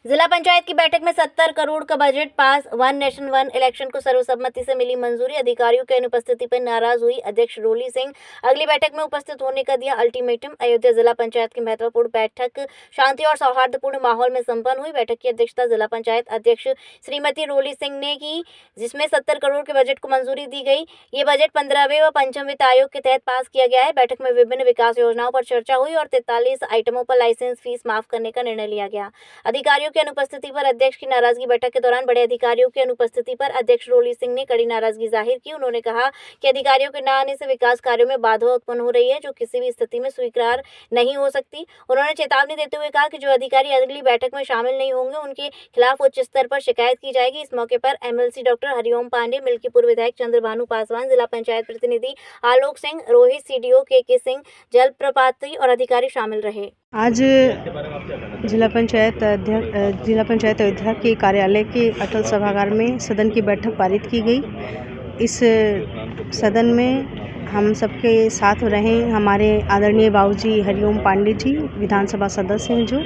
जिला पंचायत की बैठक में 70 करोड़ का budget pass. One nation one election को सर्वसम्मति से मिली मंजूरी। अधिकारियों की अनुपस्थिति पर नाराज हुई अध्यक्ष रोली सिंह। अगली बैठक में उपस्थित होने का दिया अल्टीमेटम। अयोध्या जिला पंचायत की महत्वपूर्ण बैठक शांति और सौहार्दपूर्ण माहौल में संपन्न हुई। बैठक की अध्यक्षता जिला पंचायत अध्यक्ष श्रीमती रोली सिंह ने की, जिसमें 70 करोड़ के बजट को मंजूरी दी गई। ये बजट 15वें व पंचम वित्त आयोग के तहत पास किया गया है। बैठक में विभिन्न विकास योजनाओं पर चर्चा हुई और 43 आइटमों पर लाइसेंस फीस माफ करने का निर्णय लिया गया। अधिकारियों की अनुपस्थिति पर अध्यक्ष की नाराजगी। बैठक के दौरान बड़े अधिकारियों की अनुपस्थिति पर अध्यक्ष रोली सिंह ने कड़ी नाराजगी जाहिर की। उन्होंने कहा कि अधिकारियों के न आने से विकास कार्यों में बाधा उत्पन्न हो रही है, जो किसी भी स्थिति में स्वीकार नहीं हो सकती। उन्होंने चेतावनी देते हुए कहा कि जो अधिकारी अगली बैठक में शामिल नहीं होंगे, उनके खिलाफ उच्च स्तर पर शिकायत की जाएगी। इस मौके पर एमएलसी डॉक्टर हरिओम पांडे, मिल्कीपुर विधायक चंद्रभानु पासवान, जिला पंचायत प्रतिनिधि आलोक सिंह, रोहित, सीडीओ के सिंह, जलप्रपाती और अधिकारी शामिल रहे। आज जिला पंचायत अयोध्या के कार्यालय के अटल सभागार में सदन की बैठक पारित की गई। इस सदन में हम सबके साथ रहे हमारे आदरणीय बाबूजी हरिओम पांडे जी, विधानसभा सदस्य हैं जो,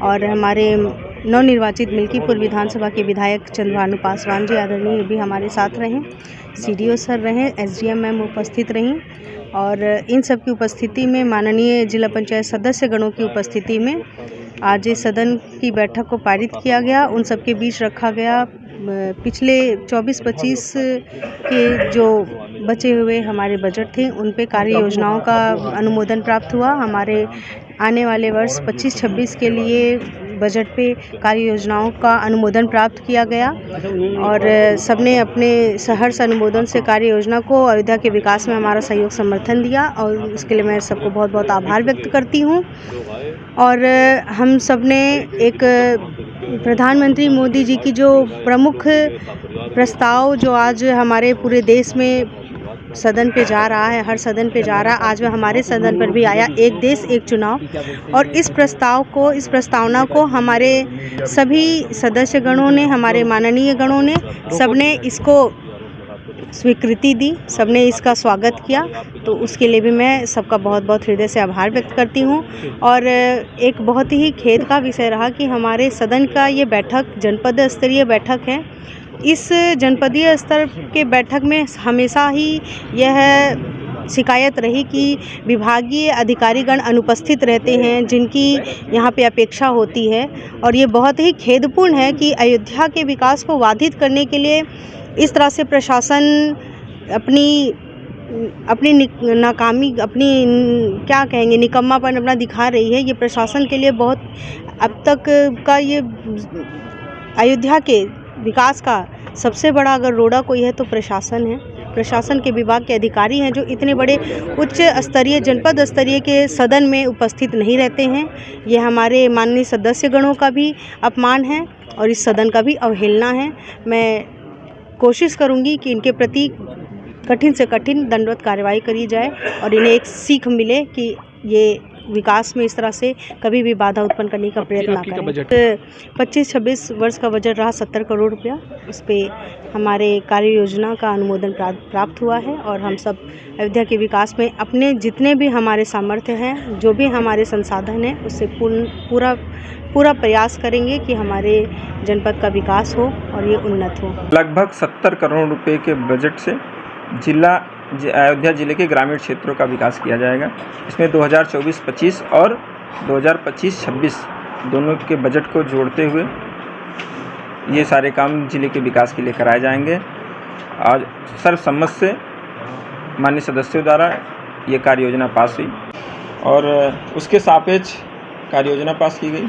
और हमारे नवनिर्वाचित मिल्कीपुर विधानसभा के विधायक चंद्रभानु पासवान जी आदरणीय भी हमारे साथ रहें। सीडीओ सर रहें, एसडीएम मैम उपस्थित रहीं, और इन सब की उपस्थिति में माननीय जिला पंचायत सदस्य गणों की उपस्थिति में आज इस सदन की बैठक को पारित किया गया। उन सब के बीच रखा गया पिछले 24-25 के जो बचे हुए हमारे बजट थे, उन पे कार्य योजनाओं का अनुमोदन प्राप्त हुआ। हमारे आने वाले वर्ष 25-26 के लिए बजट पे कार्य योजनाओं का अनुमोदन प्राप्त किया गया, और सबने अपने सहर्ष अनुमोदन से कार्य योजना को अयोध्या के विकास में हमारा सहयोग समर्थन दिया, और इसके लिए मैं सबको बहुत बहुत आभार व्यक्त करती हूँ। और हम सब ने एक प्रधानमंत्री मोदी जी की जो प्रमुख प्रस्ताव जो आज हमारे पूरे देश में सदन पे जा रहा है, हर सदन पे जा रहा है, आज वह हमारे सदन पर भी आया, एक देश एक चुनाव। और इस प्रस्तावना को हमारे सभी सदस्य गणों ने, हमारे माननीय गणों ने, सबने इसको स्वीकृति दी, सबने इसका स्वागत किया। तो उसके लिए भी मैं सबका बहुत बहुत हृदय से आभार व्यक्त करती हूँ। और एक बहुत ही खेद का विषय रहा कि हमारे सदन का ये बैठक जनपद स्तरीय बैठक है। इस जनपदीय स्तर के बैठक में हमेशा ही यह शिकायत रही कि विभागीय अधिकारीगण अनुपस्थित रहते हैं, जिनकी यहाँ पे अपेक्षा होती है। और ये बहुत ही खेदपूर्ण है कि अयोध्या के विकास को बाधित करने के लिए इस तरह से प्रशासन अपनी नाकामी, अपनी क्या कहेंगे, निकम्मापन अपना दिखा रही है। ये प्रशासन के लिए बहुत अब तक का ये अयोध्या के विकास का सबसे बड़ा अगर रोड़ा कोई है तो प्रशासन है। प्रशासन के विभाग के अधिकारी हैं जो इतने बड़े उच्च स्तरीय, जनपद स्तरीय के सदन में उपस्थित नहीं रहते हैं। ये हमारे माननीय सदस्य गणों का भी अपमान है और इस सदन का भी अवहेलना है। मैं कोशिश करूंगी कि इनके प्रति कठिन से कठिन दंडवत कार्रवाई करी जाए और इन्हें एक सीख मिले कि ये विकास में इस तरह से कभी भी बाधा उत्पन्न करने का प्रयत्न ना करें। 25-26 वर्ष का बजट रहा 70 करोड़ रुपया। उस पर हमारे कार्य योजना का अनुमोदन प्राप्त हुआ है, और हम सब अयोध्या के विकास में अपने जितने भी हमारे सामर्थ्य हैं, जो भी हमारे संसाधन हैं, उससे पूरा प्रयास करेंगे कि हमारे जनपद का विकास हो और ये उन्नत हो। लगभग 70 करोड़ रुपए के बजट से अयोध्या जिले के ग्रामीण क्षेत्रों का विकास किया जाएगा। इसमें 2024-25 और 2025-26 दोनों के बजट को जोड़ते हुए ये सारे काम जिले के विकास के लिए कराए जाएंगे। आज सर्वसम्मत से माननीय सदस्यों द्वारा ये कार्य योजना पास हुई और उसके सापेक्ष कार्य योजना पास की गई।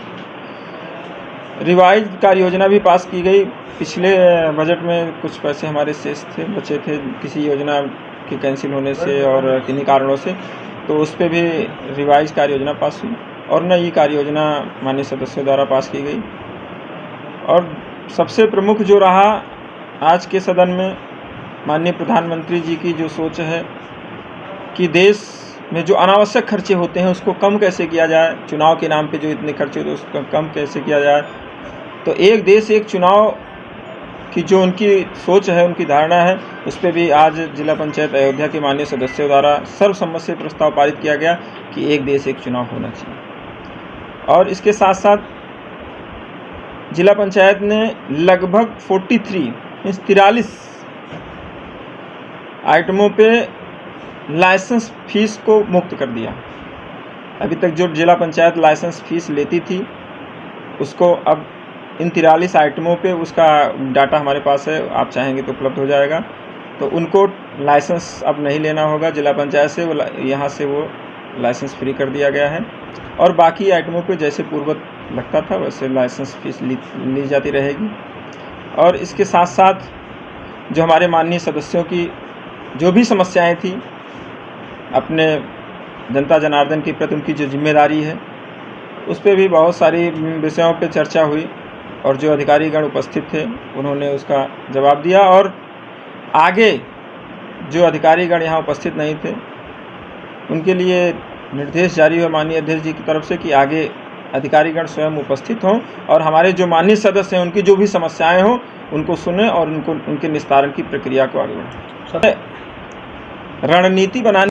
रिवाइज कार्य योजना भी पास की गई। पिछले बजट में कुछ पैसे हमारे शेष थे, बचे थे किसी योजना के कैंसिल होने से और किन्हीं कारणों से, तो उस पर भी रिवाइज कार्य योजना पास हुई और नई कार्य योजना माननीय सदस्यों द्वारा पास की गई। और सबसे प्रमुख जो रहा आज के सदन में, माननीय प्रधानमंत्री जी की जो सोच है कि देश में जो अनावश्यक खर्चे होते हैं उसको कम कैसे किया जाए, चुनाव के नाम पे जो इतने खर्चे होते हैं उसको कम कैसे किया जाए। तो एक देश एक चुनाव की जो उनकी सोच है, उनकी धारणा है, उस पर भी आज जिला पंचायत अयोध्या के माननीय सदस्यों द्वारा सर्वसम्मत से प्रस्ताव पारित किया गया कि एक देश एक चुनाव होना चाहिए। और इसके साथ साथ जिला पंचायत ने लगभग 43 आइटमों पे लाइसेंस फीस को मुक्त कर दिया। अभी तक जो जिला पंचायत लाइसेंस फीस लेती थी उसको अब इन 43 आइटमों पे उसका डाटा हमारे पास है, आप चाहेंगे तो उपलब्ध हो जाएगा। तो उनको लाइसेंस अब नहीं लेना होगा जिला पंचायत से, यहाँ से वो लाइसेंस फ्री कर दिया गया है। और बाकी आइटमों पे जैसे पूर्वत लगता था वैसे लाइसेंस फीस ली जाती रहेगी। और इसके साथ साथ जो हमारे माननीय सदस्यों की जो भी समस्याएं थी, अपने जनता जनार्दन के प्रति उनकी जो जिम्मेदारी है उस पर भी बहुत सारी विषयों पे चर्चा हुई और जो अधिकारीगण उपस्थित थे उन्होंने उसका जवाब दिया। और आगे जो अधिकारीगण यहाँ उपस्थित नहीं थे उनके लिए निर्देश जारी हुआ माननीय अध्यक्ष जी की तरफ से कि आगे अधिकारीगण स्वयं उपस्थित हों और हमारे जो माननीय सदस्य हैं उनकी जो भी समस्याएं हों उनको सुने और उनके निस्तारण की प्रक्रिया को आगे बढ़ाएं। रणनीति बनाने